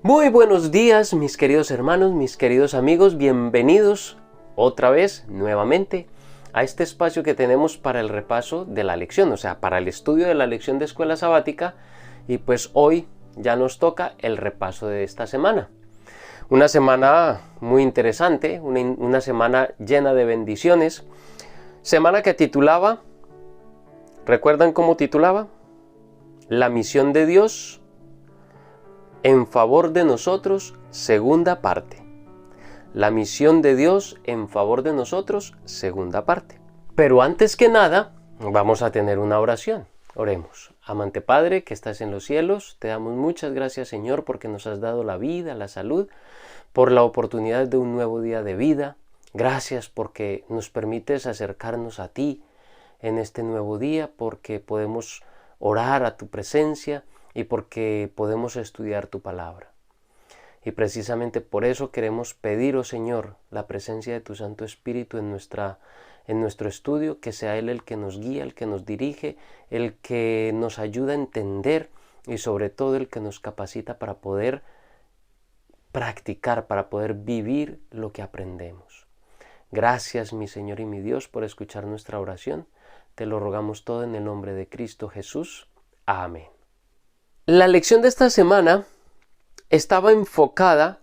Muy buenos días, mis queridos hermanos, mis queridos amigos, bienvenidos otra vez, nuevamente, a este espacio que tenemos para el repaso de la lección, o sea, para el estudio de la lección de escuela sabática, y pues hoy ya nos toca el repaso de esta semana. Una semana muy interesante, una semana llena de bendiciones, semana que titulaba, ¿recuerdan cómo titulaba? La misión de Dios en favor de nosotros, segunda parte. La misión de Dios en favor de nosotros, segunda parte. Pero antes que nada, vamos a tener una oración. Oremos. Amante Padre, que estás en los cielos, te damos muchas gracias, Señor, porque nos has dado la vida, la salud, por la oportunidad de un nuevo día de vida. Gracias porque nos permites acercarnos a ti en este nuevo día, porque podemos orar a tu presencia y porque podemos estudiar tu palabra. Y precisamente por eso queremos pedir, oh Señor, la presencia de tu Santo Espíritu en nuestro estudio, que sea Él el que nos guía, el que nos dirige, el que nos ayuda a entender y sobre todo el que nos capacita para poder practicar, para poder vivir lo que aprendemos. Gracias, mi Señor y mi Dios, por escuchar nuestra oración. Te lo rogamos todo en el nombre de Cristo Jesús. Amén. La lección de esta semana estaba enfocada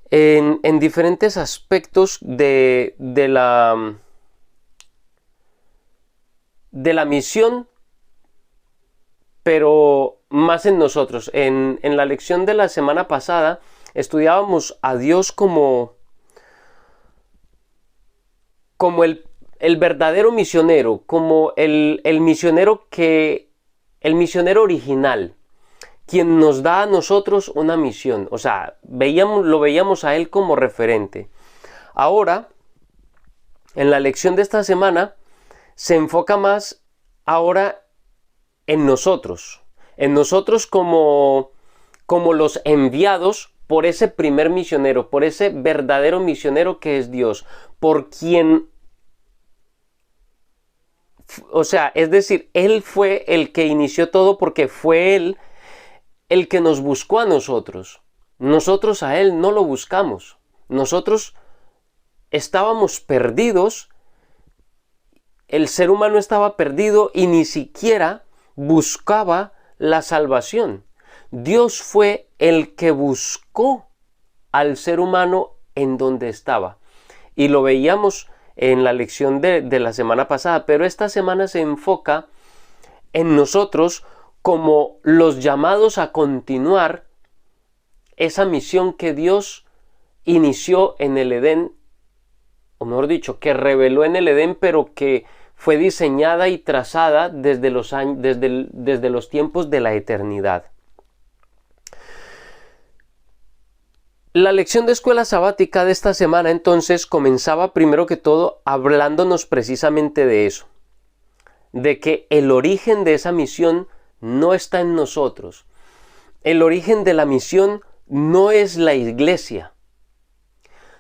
en diferentes aspectos de la misión, pero más en nosotros. En la lección de la semana pasada estudiábamos a Dios como el verdadero misionero, como el misionero original, quien nos da a nosotros una misión. O sea, lo veíamos a Él como referente. Ahora, en la lección de esta semana, se enfoca más ahora en nosotros como los enviados por ese primer misionero, por ese verdadero misionero que es Dios, por quien, o sea, es decir, Él fue el que inició todo, porque fue Él el que nos buscó a nosotros. Nosotros a Él no lo buscamos. Nosotros estábamos perdidos. El ser humano estaba perdido y ni siquiera buscaba la salvación. Dios fue el que buscó al ser humano en donde estaba. Y lo veíamos en la lección de la semana pasada, pero esta semana se enfoca en nosotros como los llamados a continuar esa misión que Dios inició en el Edén, o mejor dicho, que reveló en el Edén, pero que fue diseñada y trazada desde los tiempos de la eternidad. La lección de escuela sabática de esta semana entonces comenzaba primero que todo hablándonos precisamente de eso, de que el origen de esa misión no está en nosotros. El origen de la misión no es la iglesia.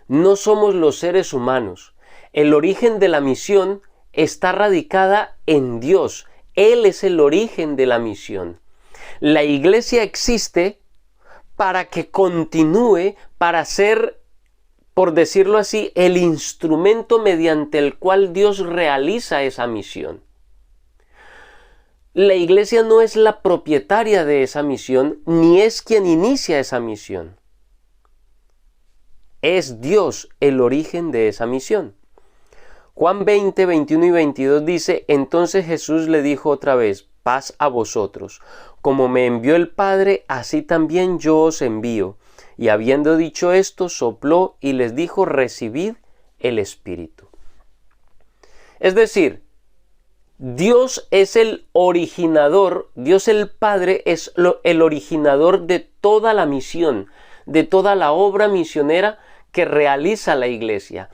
No somos los seres humanos. El origen de la misión está radicada en Dios. Él es el origen de la misión. La iglesia existe para que continúe, para ser, por decirlo así, el instrumento mediante el cual Dios realiza esa misión. La iglesia no es la propietaria de esa misión, ni es quien inicia esa misión. Es Dios el origen de esa misión. Juan 20, 21 y 22 dice: entonces Jesús le dijo otra vez: paz a vosotros. Como me envió el Padre, así también yo os envío. Y habiendo dicho esto, sopló y les dijo: recibid el Espíritu. Es decir, Dios es el originador, Dios el Padre es el originador de toda la misión, de toda la obra misionera que realiza la iglesia.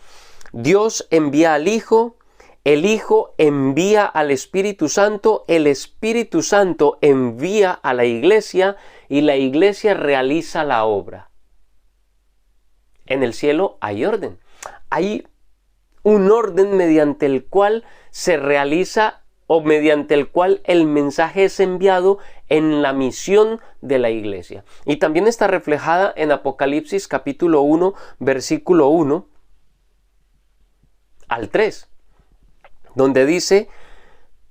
Dios envía al Hijo, el Hijo envía al Espíritu Santo, el Espíritu Santo envía a la iglesia y la iglesia realiza la obra. En el cielo hay orden. Hay un orden mediante el cual se realiza o mediante el cual el mensaje es enviado en la misión de la iglesia. Y también está reflejada en Apocalipsis capítulo 1, versículo 1 al 3, donde dice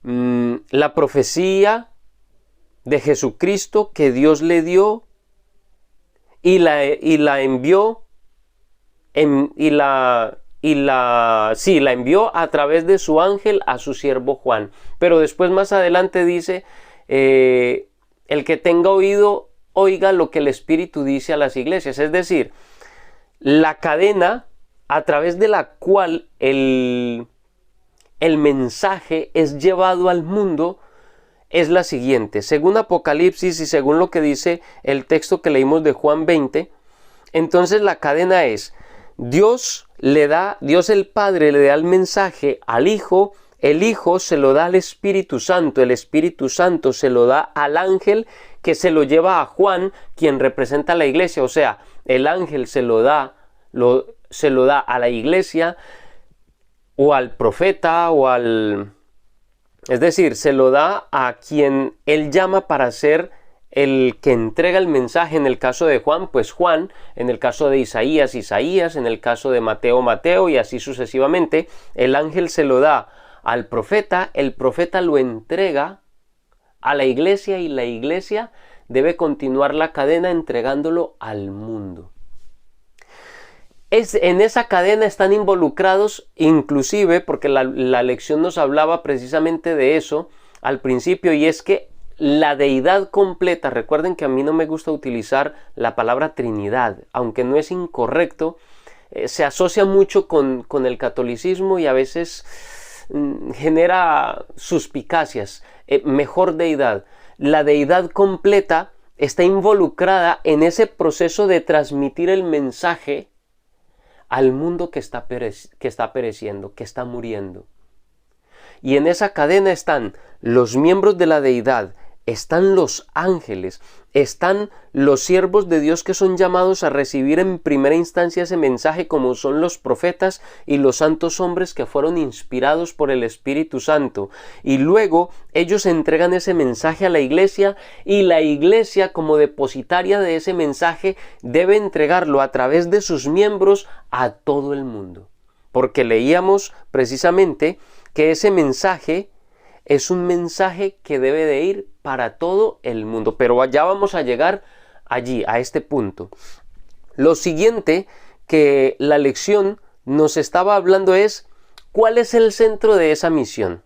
la profecía de Jesucristo que Dios le dio y la envió la envió a través de su ángel a su siervo Juan. Pero después más adelante dice, el que tenga oído, oiga lo que el Espíritu dice a las iglesias. Es decir, la cadena a través de la cual el mensaje es llevado al mundo es la siguiente. Según Apocalipsis y según lo que dice el texto que leímos de Juan 20, entonces la cadena es: Dios el Padre le da el mensaje al Hijo, el Hijo se lo da al Espíritu Santo, el Espíritu Santo se lo da al ángel que se lo lleva a Juan, quien representa a la iglesia. O sea, el ángel se lo da a la iglesia o al profeta es decir, se lo da a quien él llama para ser el que entrega el mensaje. En el caso de Juan, pues Juan; en el caso de Isaías, Isaías; en el caso de Mateo, Mateo, y así sucesivamente. El ángel se lo da al profeta, el profeta lo entrega a la iglesia y la iglesia debe continuar la cadena entregándolo al mundo. En esa cadena están involucrados, inclusive, porque la lección nos hablaba precisamente de eso al principio, y es que la deidad completa, recuerden que a mí no me gusta utilizar la palabra Trinidad, aunque no es incorrecto, se asocia mucho con el catolicismo y a veces genera suspicacias. Mejor deidad. La deidad completa está involucrada en ese proceso de transmitir el mensaje al mundo que está pereciendo, que está muriendo. Y en esa cadena están los miembros de la deidad, están los ángeles, están los siervos de Dios que son llamados a recibir en primera instancia ese mensaje, como son los profetas y los santos hombres que fueron inspirados por el Espíritu Santo. Y luego ellos entregan ese mensaje a la iglesia, y la iglesia, como depositaria de ese mensaje, debe entregarlo a través de sus miembros a todo el mundo. Porque leíamos precisamente que ese mensaje es un mensaje que debe de ir para todo el mundo. Pero ya vamos a llegar allí, a este punto. Lo siguiente que la lección nos estaba hablando es: ¿cuál es el centro de esa misión?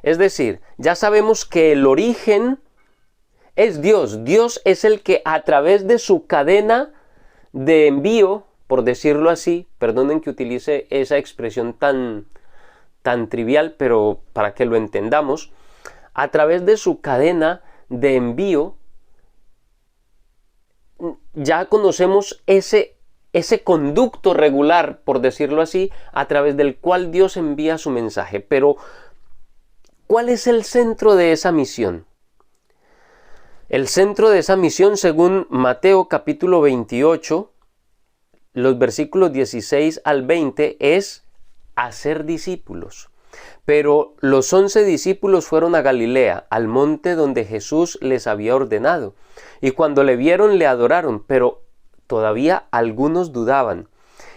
Es decir, ya sabemos que el origen es Dios. Dios es el que a través de su cadena de envío, por decirlo así, perdonen que utilice esa expresión tan trivial, pero para que lo entendamos, a través de su cadena de envío, ya conocemos ese conducto regular, por decirlo así, a través del cual Dios envía su mensaje. Pero, ¿cuál es el centro de esa misión? El centro de esa misión, según Mateo capítulo 28, los versículos 16 al 20, es hacer discípulos. Pero los 11 discípulos fueron a Galilea, al monte donde Jesús les había ordenado. Y cuando le vieron, le adoraron, pero todavía algunos dudaban.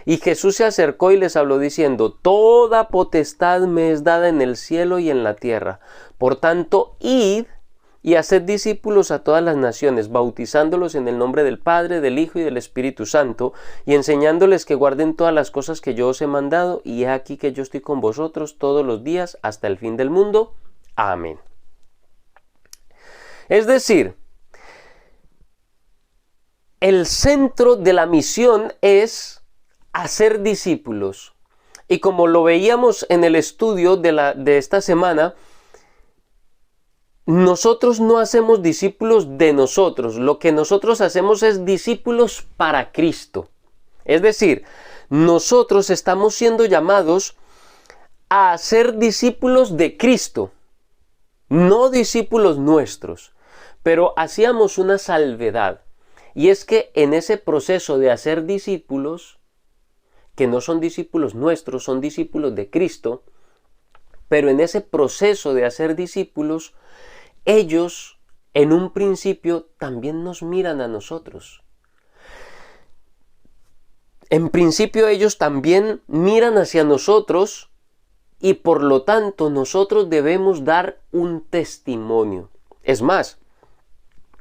Y Jesús se acercó y les habló diciendo: toda potestad me es dada en el cielo y en la tierra. Por tanto, id y haced discípulos a todas las naciones, bautizándolos en el nombre del Padre, del Hijo y del Espíritu Santo, y enseñándoles que guarden todas las cosas que yo os he mandado, y he aquí que yo estoy con vosotros todos los días hasta el fin del mundo. Amén. Es decir, el centro de la misión es hacer discípulos. Y como lo veíamos en el estudio de esta semana, nosotros no hacemos discípulos de nosotros. Lo que nosotros hacemos es discípulos para Cristo. Es decir, nosotros estamos siendo llamados a ser discípulos de Cristo, no discípulos nuestros. Pero hacíamos una salvedad, y es que en ese proceso de hacer discípulos, que no son discípulos nuestros, son discípulos de Cristo, Pero en ese proceso de hacer discípulos, ellos en un principio también nos miran a nosotros. En principio ellos también miran hacia nosotros y por lo tanto nosotros debemos dar un testimonio. Es más,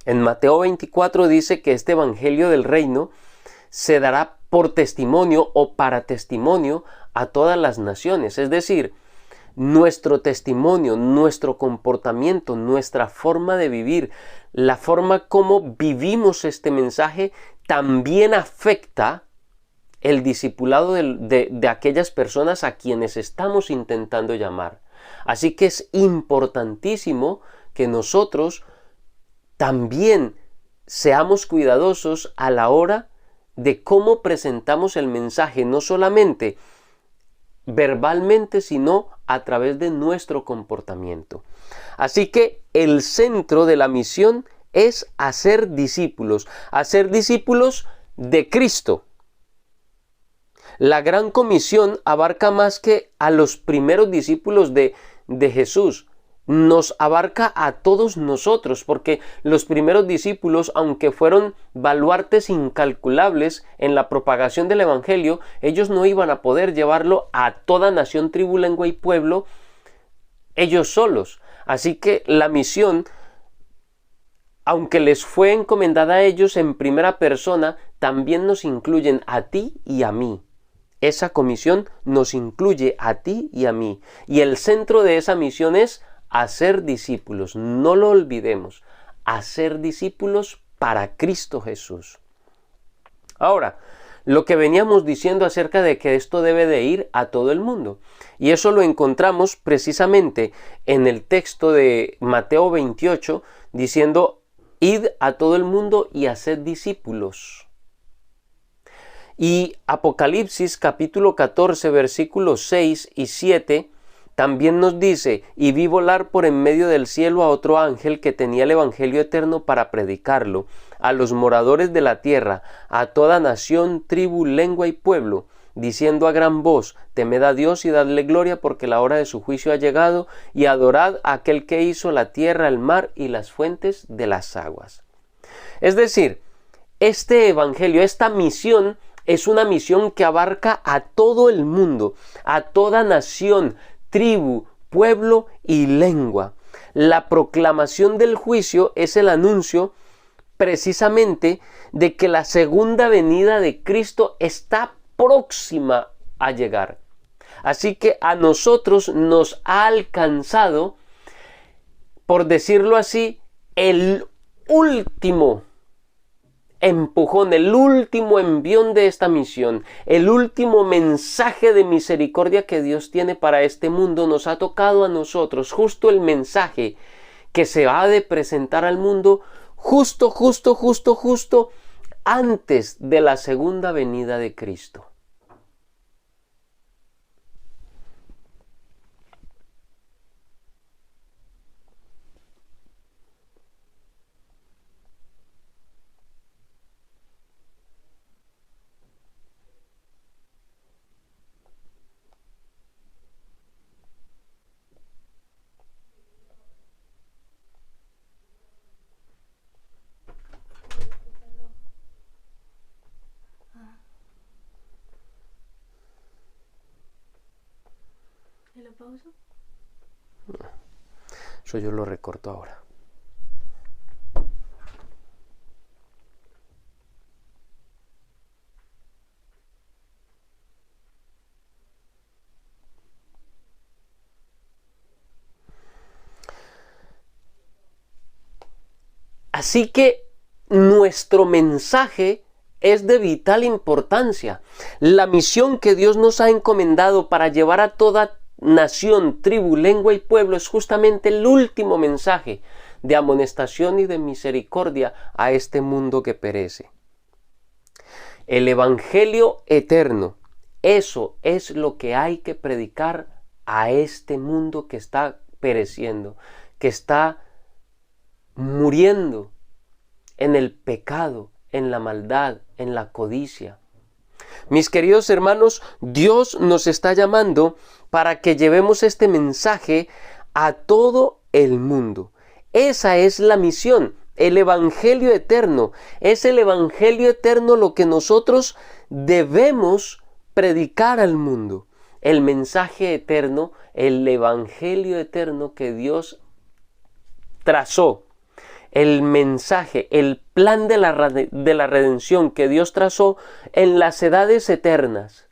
en Mateo 24 dice que este evangelio del reino se dará por testimonio o para testimonio a todas las naciones. Es decir, nuestro testimonio, nuestro comportamiento, nuestra forma de vivir, la forma como vivimos este mensaje también afecta el discipulado de aquellas personas a quienes estamos intentando llamar. Así que es importantísimo que nosotros también seamos cuidadosos a la hora de cómo presentamos el mensaje, no solamente verbalmente, sino a través de nuestro comportamiento. Así que el centro de la misión es hacer discípulos de Cristo. La gran comisión abarca más que a los primeros discípulos de Jesús. Nos abarca a todos nosotros, porque los primeros discípulos, aunque fueron baluartes incalculables en la propagación del evangelio, ellos no iban a poder llevarlo a toda nación, tribu, lengua y pueblo ellos solos. Así que la misión, aunque les fue encomendada a ellos en primera persona, también nos incluyen a ti y a mí. Esa comisión nos incluye a ti y a mí. Y el centro de esa misión es hacer discípulos. No lo olvidemos. Hacer discípulos para Cristo Jesús. Ahora, lo que veníamos diciendo acerca de que esto debe de ir a todo el mundo. Y eso lo encontramos precisamente en el texto de Mateo 28, diciendo, id a todo el mundo y haced discípulos. Y Apocalipsis capítulo 14 versículos 6 y 7 también nos dice, y vi volar por en medio del cielo a otro ángel que tenía el evangelio eterno para predicarlo a los moradores de la tierra, a toda nación, tribu, lengua y pueblo, diciendo a gran voz, temed a Dios y dadle gloria porque la hora de su juicio ha llegado, y adorad a aquel que hizo la tierra, el mar y las fuentes de las aguas. Es decir, este evangelio, esta misión, es una misión que abarca a todo el mundo, a toda nación, tribu, pueblo y lengua. La proclamación del juicio es el anuncio precisamente de que la segunda venida de Cristo está próxima a llegar. Así que a nosotros nos ha alcanzado, por decirlo así, el último empujón, el último envión de esta misión, el último mensaje de misericordia que Dios tiene para este mundo. Nos ha tocado a nosotros justo el mensaje que se ha de presentar al mundo justo antes de la segunda venida de Cristo. ¿Y lo pauso? Eso yo lo recorto ahora. Así que nuestro mensaje es de vital importancia. La misión que Dios nos ha encomendado para llevar a toda nación, tribu, lengua y pueblo es justamente el último mensaje de amonestación y de misericordia a este mundo que perece. El evangelio eterno, eso es lo que hay que predicar a este mundo que está pereciendo, que está muriendo en el pecado, en la maldad, en la codicia. Mis queridos hermanos, Dios nos está llamando para que llevemos este mensaje a todo el mundo. Esa es la misión, el Evangelio eterno. Es el Evangelio eterno lo que nosotros debemos predicar al mundo. El mensaje eterno, el Evangelio eterno que Dios trazó. El mensaje, el plan de la redención que Dios trazó en las edades eternas.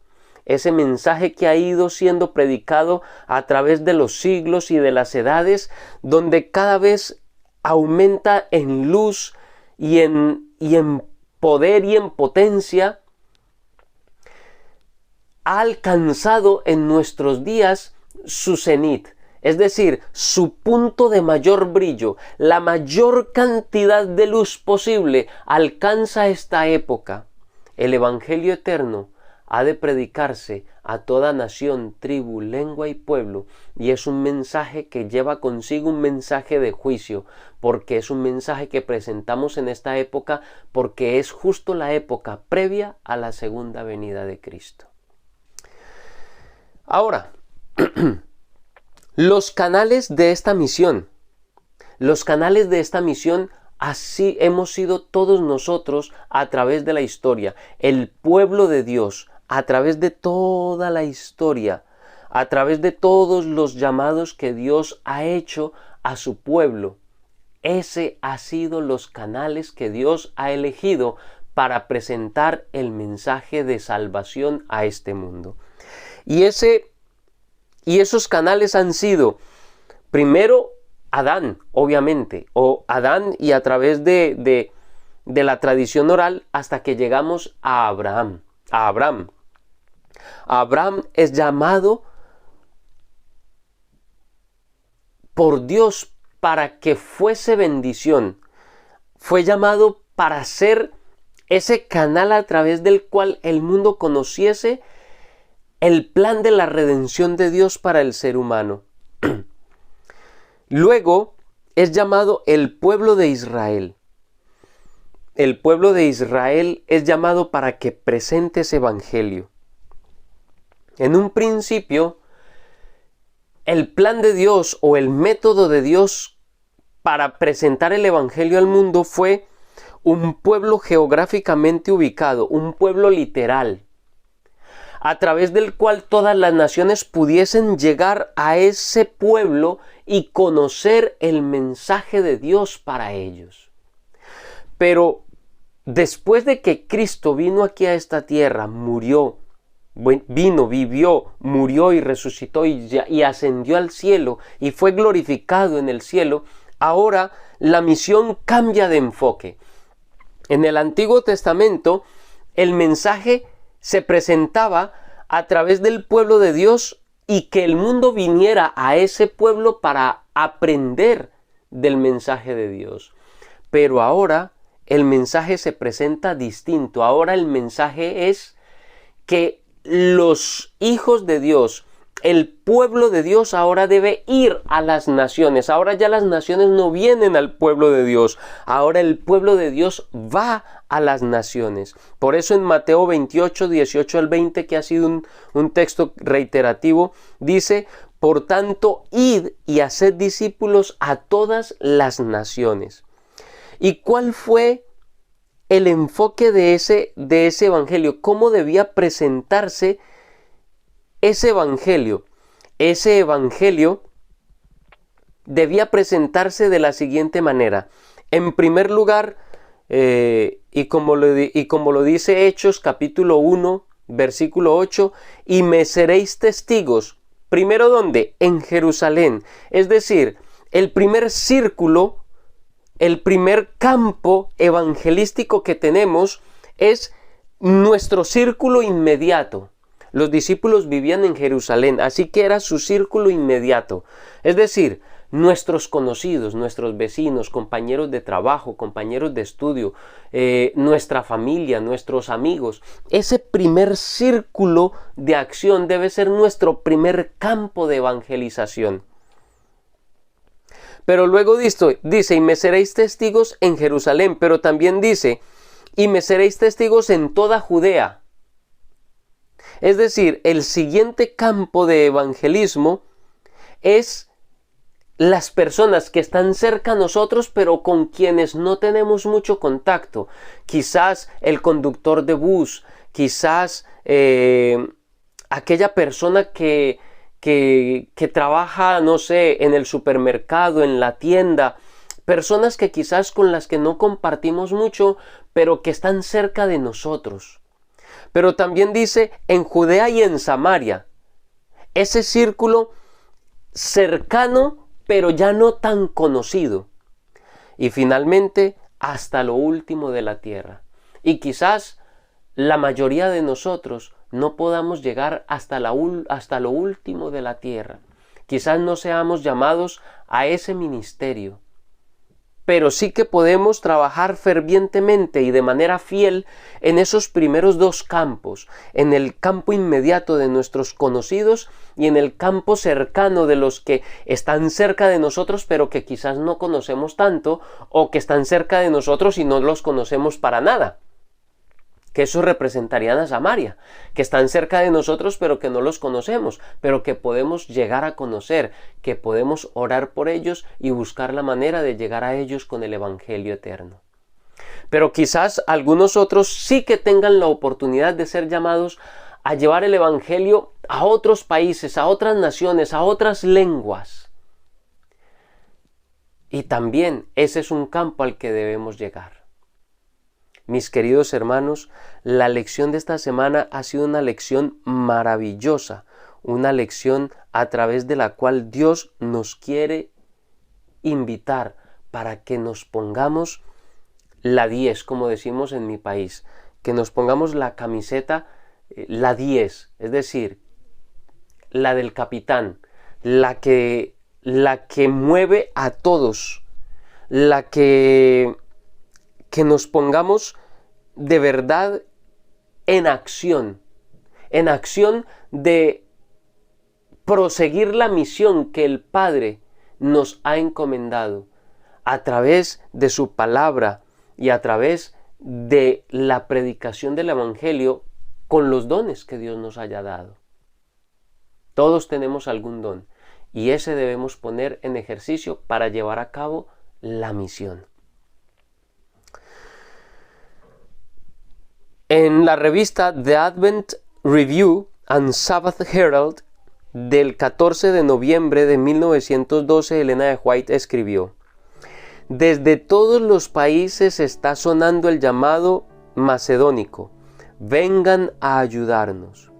Ese mensaje que ha ido siendo predicado a través de los siglos y de las edades, donde cada vez aumenta en luz y en poder y en potencia, ha alcanzado en nuestros días su cenit. Es decir, su punto de mayor brillo, la mayor cantidad de luz posible alcanza esta época. El Evangelio eterno ha de predicarse a toda nación, tribu, lengua y pueblo, y es un mensaje que lleva consigo un mensaje de juicio, porque es un mensaje que presentamos en esta época, porque es justo la época previa a la segunda venida de Cristo. Ahora, los canales de esta misión, así hemos sido todos nosotros a través de la historia, el pueblo de Dios, a través de toda la historia, a través de todos los llamados que Dios ha hecho a su pueblo. Ese ha sido los canales que Dios ha elegido para presentar el mensaje de salvación a este mundo. Y esos canales han sido, primero, Adán, obviamente, o Adán y a través de la tradición oral hasta que llegamos a Abraham. Abraham es llamado por Dios para que fuese bendición. Fue llamado para ser ese canal a través del cual el mundo conociese el plan de la redención de Dios para el ser humano. Luego es llamado el pueblo de Israel. El pueblo de Israel es llamado para que presente ese evangelio. En un principio, el plan de Dios o el método de Dios para presentar el evangelio al mundo fue un pueblo geográficamente ubicado, un pueblo literal, a través del cual todas las naciones pudiesen llegar a ese pueblo y conocer el mensaje de Dios para ellos. Pero después de que Cristo vino aquí a esta tierra, vivió, murió y resucitó y ascendió al cielo y fue glorificado en el cielo, ahora la misión cambia de enfoque. En el Antiguo Testamento, el mensaje se presentaba a través del pueblo de Dios y que el mundo viniera a ese pueblo para aprender del mensaje de Dios. Pero ahora el mensaje se presenta distinto. Ahora el mensaje es que los hijos de Dios, el pueblo de Dios ahora debe ir a las naciones. Ahora ya las naciones no vienen al pueblo de Dios. Ahora el pueblo de Dios va a las naciones. Por eso en Mateo 28, 18 al 20, que ha sido un texto reiterativo, dice: por tanto, id y haced discípulos a todas las naciones. ¿Y cuál fue el enfoque de ese evangelio? ¿Cómo debía presentarse ese evangelio? Ese evangelio debía presentarse de la siguiente manera. En primer lugar, y como lo dice Hechos capítulo 1, versículo 8, y me seréis testigos. Primero, ¿dónde? En Jerusalén. Es decir, el primer círculo, el primer campo evangelístico que tenemos es nuestro círculo inmediato. Los discípulos vivían en Jerusalén, así que era su círculo inmediato. Es decir, nuestros conocidos, nuestros vecinos, compañeros de trabajo, compañeros de estudio, nuestra familia, nuestros amigos. Ese primer círculo de acción debe ser nuestro primer campo de evangelización. Pero luego dice, y me seréis testigos en Jerusalén, pero también dice, y me seréis testigos en toda Judea. Es decir, el siguiente campo de evangelismo es las personas que están cerca a nosotros, pero con quienes no tenemos mucho contacto. Quizás el conductor de bus, quizás aquella persona que trabaja, no sé, en el supermercado, en la tienda. Personas que quizás con las que no compartimos mucho, pero que están cerca de nosotros. Pero también dice en Judea y en Samaria. Ese círculo cercano, pero ya no tan conocido. Y finalmente, hasta lo último de la tierra. Y quizás la mayoría de nosotros no podamos llegar hasta lo último de la tierra. Quizás no seamos llamados a ese ministerio. Pero sí que podemos trabajar fervientemente y de manera fiel en esos primeros dos campos, en el campo inmediato de nuestros conocidos y en el campo cercano de los que están cerca de nosotros pero que quizás no conocemos tanto, o que están cerca de nosotros y no los conocemos para nada. Que eso representarían a Samaria, que están cerca de nosotros pero que no los conocemos, pero que podemos llegar a conocer, que podemos orar por ellos y buscar la manera de llegar a ellos con el Evangelio eterno. Pero quizás algunos otros sí que tengan la oportunidad de ser llamados a llevar el Evangelio a otros países, a otras naciones, a otras lenguas. Y también ese es un campo al que debemos llegar. Mis queridos hermanos, la lección de esta semana ha sido una lección maravillosa, una lección a través de la cual Dios nos quiere invitar para que nos pongamos la 10, como decimos en mi país, que nos pongamos la camiseta, la 10, es decir, la del capitán, la que mueve a todos, la que nos pongamos de verdad en acción de proseguir la misión que el Padre nos ha encomendado a través de su palabra y a través de la predicación del Evangelio con los dones que Dios nos haya dado. Todos tenemos algún don y ese debemos poner en ejercicio para llevar a cabo la misión. En la revista The Advent Review and Sabbath Herald del 14 de noviembre de 1912, Elena de White escribió: desde todos los países está sonando el llamado macedónico: vengan a ayudarnos.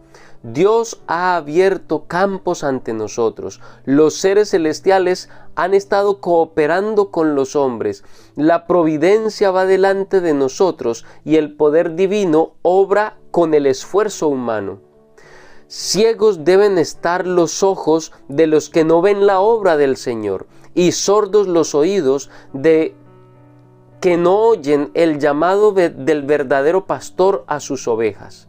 Dios ha abierto campos ante nosotros. Los seres celestiales han estado cooperando con los hombres. La providencia va delante de nosotros y el poder divino obra con el esfuerzo humano. Ciegos deben estar los ojos de los que no ven la obra del Señor, y sordos los oídos de que no oyen el llamado del verdadero pastor a sus ovejas.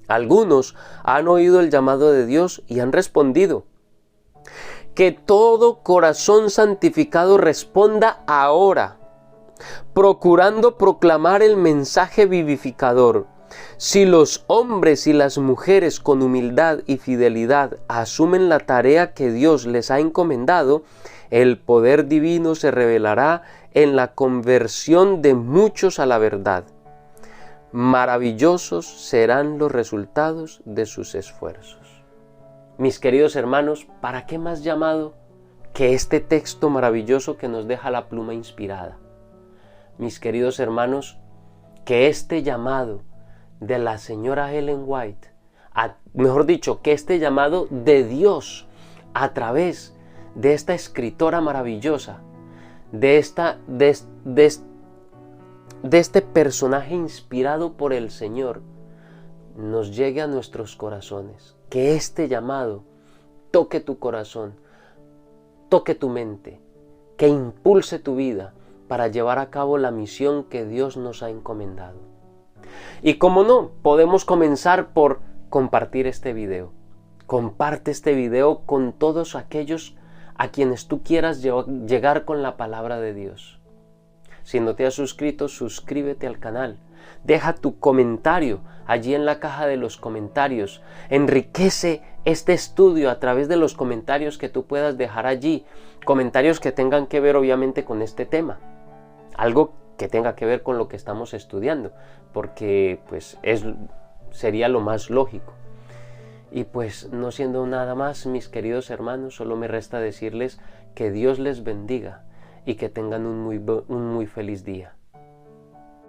Algunos han oído el llamado de Dios y han respondido. Que todo corazón santificado responda ahora, procurando proclamar el mensaje vivificador. Si los hombres y las mujeres con humildad y fidelidad asumen la tarea que Dios les ha encomendado, el poder divino se revelará en la conversión de muchos a la verdad. Maravillosos serán los resultados de sus esfuerzos. Mis queridos hermanos, ¿para qué más llamado que este texto maravilloso que nos deja la pluma inspirada? Mis queridos hermanos, que este llamado de la señora Ellen White, mejor dicho, que este llamado de Dios a través de esta escritora maravillosa, de este personaje inspirado por el Señor, nos llegue a nuestros corazones. Que este llamado toque tu corazón, toque tu mente, que impulse tu vida para llevar a cabo la misión que Dios nos ha encomendado. Y como no, podemos comenzar por compartir este video. Comparte este video con todos aquellos a quienes tú quieras llegar con la palabra de Dios. Si no te has suscrito, suscríbete al canal Deja tu comentario allí en la caja de los comentarios. Enriquece este estudio a través de los comentarios que tú puedas dejar allí. Comentarios que tengan que ver obviamente con este tema. Algo que tenga que ver con lo que estamos estudiando, porque pues sería lo más lógico. Y pues no siendo nada más, mis queridos hermanos, solo me resta decirles que Dios les bendiga y que tengan un muy feliz día.